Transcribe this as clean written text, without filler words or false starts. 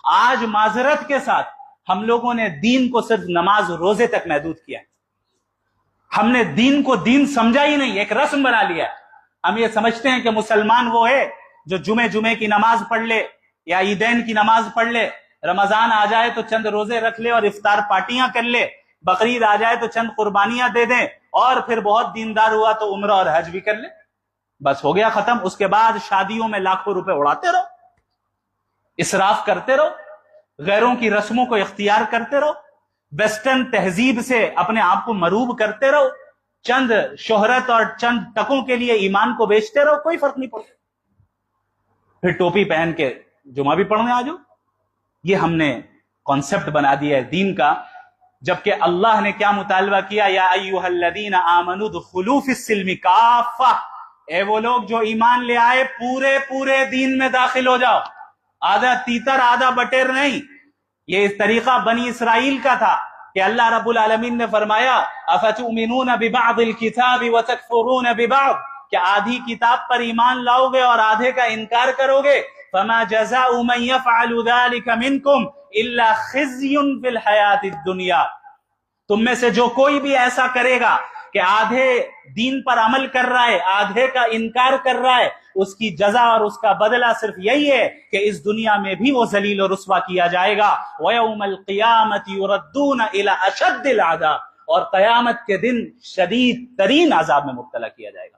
آج معذرت کے ساتھ ہم لوگوں نے دین کو صرف نماز روزے تک محدود کیا ہے. ہم نے دین کو دین سمجھا ہی نہیں, ایک رسم بنا لیا ہے. ہم یہ سمجھتے ہیں کہ مسلمان وہ ہے جو جمعے کی نماز پڑھ لے یا عیدین کی نماز پڑھ لے, رمضان آ جائے تو چند روزے رکھ لے اور افطار پارٹیاں کر لے, بقرعید آ جائے تو چند قربانیاں دے دیں, اور پھر بہت دیندار ہوا تو عمرہ اور حج بھی کر لے, بس ہو گیا ختم. اس کے بعد شادیوں میں لاکھوں روپے اڑاتے رہو, اسراف کرتے رہو, غیروں کی رسموں کو اختیار کرتے رہو, ویسٹرن تہذیب سے اپنے آپ کو مروب کرتے رہو, چند شہرت اور چند ٹکوں کے لیے ایمان کو بیچتے رہو, کوئی فرق نہیں پڑتا. پھر ٹوپی پہن کے جمعہ بھی پڑھنے آ جاؤ. یہ ہم نے کانسیپٹ بنا دیا ہے دین کا, جبکہ اللہ نے کیا مطالبہ کیا, یا ایھا الذین آمنوا ادخلوا فی السلم کافہ, اے وہ لوگ جو ایمان لے آئے پورے دین میں داخل ہو جاؤ, آدھا تیتر آدھا بٹیر نہیں. یہ اس طریقہ بنی اسرائیل کا تھا کہ اللہ رب العالمین نے فرمایا افتؤمنون ببعض الکتاب وتکفرون ببعض, کہ آدھی کتاب پر ایمان لاؤ گے اور آدھے کا انکار کرو گے. فما جزاء من يفعل ذلك منكم الا خزي في الحیات الدنیا, تم میں سے جو کوئی بھی ایسا کرے گا کہ آدھے دین پر عمل کر رہا ہے آدھے کا انکار کر رہا ہے, اس کی جزا اور اس کا بدلہ صرف یہی ہے کہ اس دنیا میں بھی وہ ذلیل و رسوا کیا جائے گا. وَيَوْمَ الْقِيَامَةِ يُرَدُّونَ إِلَى أَشَدِّ الْعَذَابِ, اور قیامت کے دن شدید ترین عذاب میں مبتلا کیا جائے گا.